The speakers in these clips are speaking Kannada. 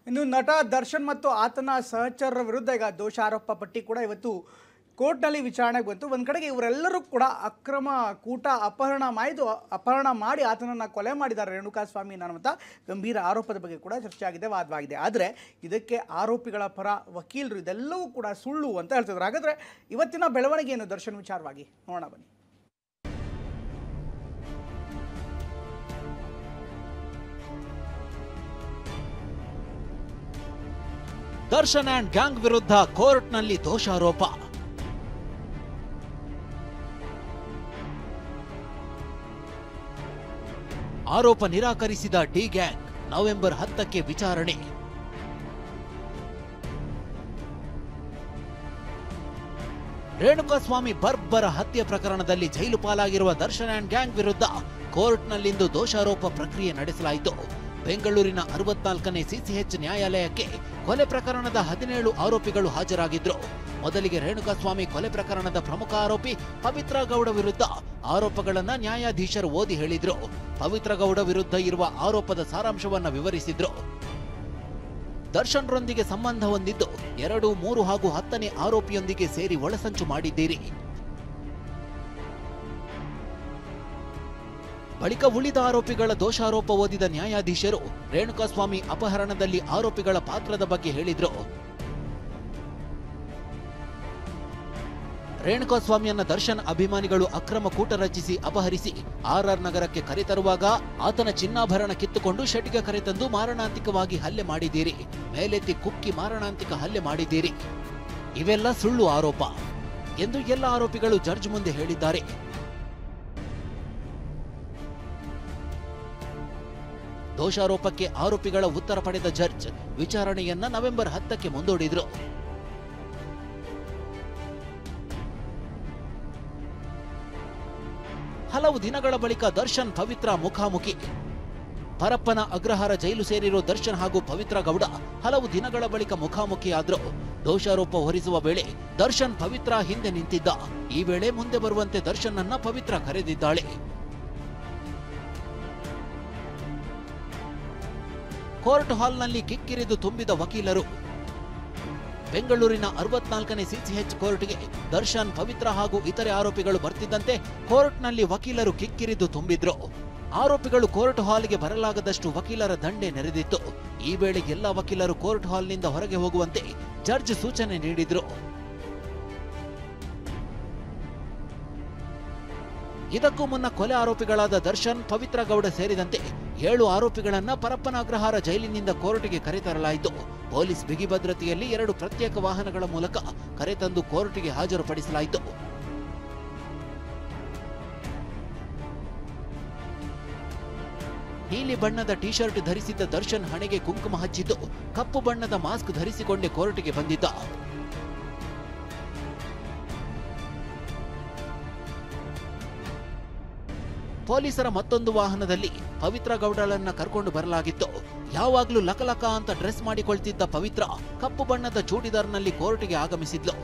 ಇನ್ನು ನಟ ದರ್ಶನ್ ಮತ್ತು ಆತನ ಸಹಚರರ ವಿರುದ್ಧ ಈಗ ದೋಷಾರೋಪ ಪಟ್ಟಿ ಕೂಡ ಇವತ್ತು ಕೋರ್ಟ್ನಲ್ಲಿ ವಿಚಾರಣೆಗೆ ಬಂತು. ಒಂದು ಕಡೆಗೆ ಇವರೆಲ್ಲರೂ ಕೂಡ ಅಕ್ರಮ ಕೂಟ ಅಪಹರಣ ಮಾಡಿ ಆತನನ್ನು ಕೊಲೆ ಮಾಡಿದ್ದಾರೆ ರೇಣುಕಾಸ್ವಾಮಿ ಅನ್ನುವಂಥ ಗಂಭೀರ ಆರೋಪದ ಬಗ್ಗೆ ಕೂಡ ಚರ್ಚೆ ಆಗಿದೆ, ವಾದವಾಗಿದೆ. ಆದರೆ ಇದಕ್ಕೆ ಆರೋಪಿಗಳ ಪರ ವಕೀಲರು ಇದೆಲ್ಲವೂ ಕೂಡ ಸುಳ್ಳು ಅಂತ ಹೇಳ್ತಿದ್ರು. ಹಾಗಾದರೆ ಇವತ್ತಿನ ಬೆಳವಣಿಗೆ ಏನು ದರ್ಶನ್ ವಿಚಾರವಾಗಿ ನೋಡೋಣ ಬನ್ನಿ. ದರ್ಶನ್ ಅಂಡ್ ಗ್ಯಾಂಗ್ ವಿರುದ್ಧ ಕೋರ್ಟ್ನಲ್ಲಿ ದೋಷಾರೋಪ. ಆರೋಪ ನಿರಾಕರಿಸಿದ ಡಿ ಗ್ಯಾಂಗ್. ನವೆಂಬರ್ 10ಕ್ಕೆ ವಿಚಾರಣೆ. ರೇಣುಕಾಸ್ವಾಮಿ ಬರ್ಬರ ಹತ್ಯೆ ಪ್ರಕರಣದಲ್ಲಿ ಜೈಲು ಪಾಲಾಗಿರುವ ದರ್ಶನ್ ಅಂಡ್ ಗ್ಯಾಂಗ್ ವಿರುದ್ಧ ಕೋರ್ಟ್ನಲ್ಲಿಂದು ದೋಷಾರೋಪ ಪ್ರಕ್ರಿಯೆ ನಡೆಸಲಾಯಿತು. ಬೆಂಗಳೂರಿನ 64ನೇ ಸಿಸಿಎಚ್ ನ್ಯಾಯಾಲಯಕ್ಕೆ ಕೊಲೆ ಪ್ರಕರಣದ 17 ಆರೋಪಿಗಳು ಹಾಜರಾಗಿದ್ರು. ಮೊದಲಿಗೆ ರೇಣುಕಾಸ್ವಾಮಿ ಕೊಲೆ ಪ್ರಕರಣದ ಪ್ರಮುಖ ಆರೋಪಿ ಪವಿತ್ರ ಗೌಡ ವಿರುದ್ಧ ಆರೋಪಗಳನ್ನ ನ್ಯಾಯಾಧೀಶರು ಓದಿ ಹೇಳಿದ್ರು. ಪವಿತ್ರ ಗೌಡ ವಿರುದ್ಧ ಇರುವ ಆರೋಪದ ಸಾರಾಂಶವನ್ನ ವಿವರಿಸಿದ್ರು. ದರ್ಶನ್ರೊಂದಿಗೆ ಸಂಬಂಧ ಹೊಂದಿದ್ದು 2, 3 ಹಾಗೂ 10ನೇ ಆರೋಪಿಯೊಂದಿಗೆ ಸೇರಿ ಒಳಸಂಚು ಮಾಡಿದ್ದೀರಿ. ಬಳಿಕ ಉಳಿದ ಆರೋಪಿಗಳ ದೋಷಾರೋಪ ಓದಿದ ನ್ಯಾಯಾಧೀಶರು ರೇಣುಕಾಸ್ವಾಮಿ ಅಪಹರಣದಲ್ಲಿ ಆರೋಪಿಗಳ ಪಾತ್ರದ ಬಗ್ಗೆ ಹೇಳಿದ್ರು. ರೇಣುಕಾಸ್ವಾಮಿಯನ್ನ ದರ್ಶನ್ ಅಭಿಮಾನಿಗಳು ಅಕ್ರಮ ಕೂಟ ರಚಿಸಿ ಅಪಹರಿಸಿ ಆರ್ಆರ್ ನಗರಕ್ಕೆ ಕರೆತರುವಾಗ ಆತನ ಚಿನ್ನಾಭರಣ ಕಿತ್ತುಕೊಂಡು ಶೆಡ್ಗೆ ಕರೆತಂದು ಮಾರಣಾಂತಿಕವಾಗಿ ಹಲ್ಲೆ ಮಾಡಿದ್ದೀರಿ. ಮೇಲೆತ್ತಿ ಕುಕ್ಕಿ ಮಾರಣಾಂತಿಕ ಹಲ್ಲೆ ಮಾಡಿದ್ದೀರಿ. ಇವೆಲ್ಲ ಸುಳ್ಳು ಆರೋಪ ಎಂದು ಎಲ್ಲ ಆರೋಪಿಗಳು ಜಡ್ಜ್ ಮುಂದೆ ಹೇಳಿದ್ದಾರೆ. ದೋಷಾರೋಪಕ್ಕೆ ಆರೋಪಿಗಳ ಉತ್ತರ ಪಡೆದ ಜಡ್ಜ್ ವಿಚಾರಣೆಯನ್ನ ನವೆಂಬರ್ 10ಕ್ಕೆ ಮುಂದೂಡಿದ್ರು. ಹಲವು ದಿನಗಳ ಬಳಿಕ ದರ್ಶನ್ ಪವಿತ್ರ ಮುಖಾಮುಖಿ. ಪರಪ್ಪನ ಅಗ್ರಹಾರ ಜೈಲು ಸೇರಿರೋ ದರ್ಶನ್ ಹಾಗೂ ಪವಿತ್ರ ಗೌಡ ಹಲವು ದಿನಗಳ ಬಳಿಕ ಮುಖಾಮುಖಿಯಾದ್ರು. ದೋಷಾರೋಪ ಹೊರಿಸುವ ವೇಳೆ ದರ್ಶನ್ ಪವಿತ್ರ ಹಿಂದೆ ನಿಂತಿದ್ದ. ಈ ವೇಳೆ ಮುಂದೆ ಬರುವಂತೆ ದರ್ಶನ್ ಅನ್ನ ಪವಿತ್ರ ಕರೆದಿದ್ದಾಳೆ. ಕೋರ್ಟ್ ಹಾಲ್ನಲ್ಲಿ ಕಿಕ್ಕಿರಿದು ತುಂಬಿದ ವಕೀಲರು. ಬೆಂಗಳೂರಿನ 64ನೇ ಸಿಸಿಎಚ್ ಕೋರ್ಟ್ಗೆ ದರ್ಶನ್, ಪವಿತ್ರ ಹಾಗೂ ಇತರೆ ಆರೋಪಿಗಳು ಬರ್ತಿದ್ದಂತೆ ಕೋರ್ಟ್ನಲ್ಲಿ ವಕೀಲರು ಕಿಕ್ಕಿರಿದು ತುಂಬಿದ್ರು. ಆರೋಪಿಗಳು ಕೋರ್ಟ್ ಹಾಲ್ಗೆ ಬರಲಾಗದಷ್ಟು ವಕೀಲರ ದಂಡೆ ನೆರೆದಿತ್ತು. ಈ ವೇಳೆ ಎಲ್ಲ ವಕೀಲರು ಕೋರ್ಟ್ ಹಾಲ್ನಿಂದ ಹೊರಗೆ ಹೋಗುವಂತೆ ಜಡ್ಜ್ ಸೂಚನೆ ನೀಡಿದ್ರು. ಇದಕ್ಕೂ ಮುನ್ನ ಕೊಲೆ ಆರೋಪಿಗಳಾದ ದರ್ಶನ್, ಪವಿತ್ರ ಗೌಡ ಸೇರಿದಂತೆ 7 ಆರೋಪಿಗಳನ್ನ ಪರಪ್ಪನ ಅಗ್ರಹಾರ ಜೈಲಿನಿಂದ ಕೋರ್ಟ್ಗೆ ಕರೆತರಲಾಯಿತು. ಪೊಲೀಸ್ ಬಿಗಿ ಭದ್ರತೆಯಲ್ಲಿ 2 ಪ್ರತ್ಯೇಕ ವಾಹನಗಳ ಮೂಲಕ ಕರೆತಂದು ಕೋರ್ಟ್ಗೆ ಹಾಜರುಪಡಿಸಲಾಯಿತು. ನೀಲಿ ಬಣ್ಣದ ಟಿ ಶರ್ಟ್ ಧರಿಸಿದ್ದ ದರ್ಶನ್ ಹಣೆಗೆ ಕುಂಕುಮ ಹಚ್ಚಿದ್ದು ಕಪ್ಪು ಬಣ್ಣದ ಮಾಸ್ಕ್ ಧರಿಸಿಕೊಂಡೇ ಕೋರ್ಟ್ಗೆ ಬಂದಿದ್ದ. ಪೊಲೀಸರ ಮತ್ತೊಂದು ವಾಹನದಲ್ಲಿ ಪವಿತ್ರ ಗೌಡಳನ್ನ ಕರ್ಕೊಂಡು ಬರಲಾಗಿತ್ತು. ಯಾವಾಗ್ಲೂ ಲಕಲಕ ಅಂತ ಡ್ರೆಸ್ ಮಾಡಿಕೊಳ್ತಿದ್ದ ಪವಿತ್ರ ಕಪ್ಪು ಬಣ್ಣದ ಚೂಡಿದಾರ್ನಲ್ಲಿ ಕೋರ್ಟ್ಗೆ ಆಗಮಿಸಿದ್ಲು.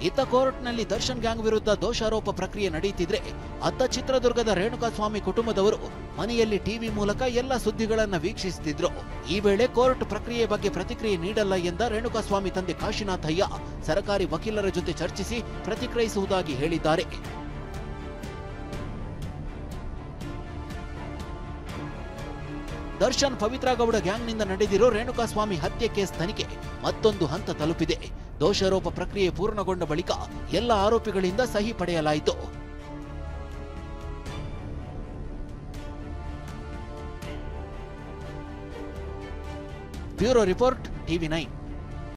ಇತ್ತ ಕೋರ್ಟ್ನಲ್ಲಿ ದರ್ಶನ್ ಗ್ಯಾಂಗ್ ವಿರುದ್ಧ ದೋಷಾರೋಪ ಪ್ರಕ್ರಿಯೆ ನಡೆಯುತ್ತಿದ್ರೆ ಅತ್ತ ಚಿತ್ರದುರ್ಗದ ರೇಣುಕಾಸ್ವಾಮಿ ಕುಟುಂಬದವರು ಮನೆಯಲ್ಲಿ ಟಿವಿ ಮೂಲಕ ಎಲ್ಲ ಸುದ್ದಿಗಳನ್ನ ವೀಕ್ಷಿಸುತ್ತಿದ್ರು. ಈ ವೇಳೆ ಕೋರ್ಟ್ ಪ್ರಕ್ರಿಯೆ ಬಗ್ಗೆ ಪ್ರತಿಕ್ರಿಯೆ ನೀಡಲ್ಲ ಎಂದ ರೇಣುಕಾಸ್ವಾಮಿ ತಂದೆ ಕಾಶಿನಾಥಯ್ಯ ಸರಕಾರಿ ವಕೀಲರ ಜೊತೆ ಚರ್ಚಿಸಿ ಪ್ರತಿಕ್ರಿಯಿಸುವುದಾಗಿ ಹೇಳಿದ್ದಾರೆ. ದರ್ಶನ್, ಪವಿತ್ರ ಗೌಡ ಗ್ಯಾಂಗ್ನಿಂದ ನಡೆದಿರೋ ರೇಣುಕಾಸ್ವಾಮಿ ಹತ್ಯೆ ಕೇಸ್ ತನಿಖೆ ಮತ್ತೊಂದು ಹಂತ ತಲುಪಿದೆ. ದೋಷಾರೋಪ ಪ್ರಕ್ರಿಯೆ ಪೂರ್ಣಗೊಂಡ ಬಳಿಕ ಎಲ್ಲ ಆರೋಪಿಗಳಿಂದ ಸಹಿ ಪಡೆಯಲಾಯಿತು. Bureau report, TV9.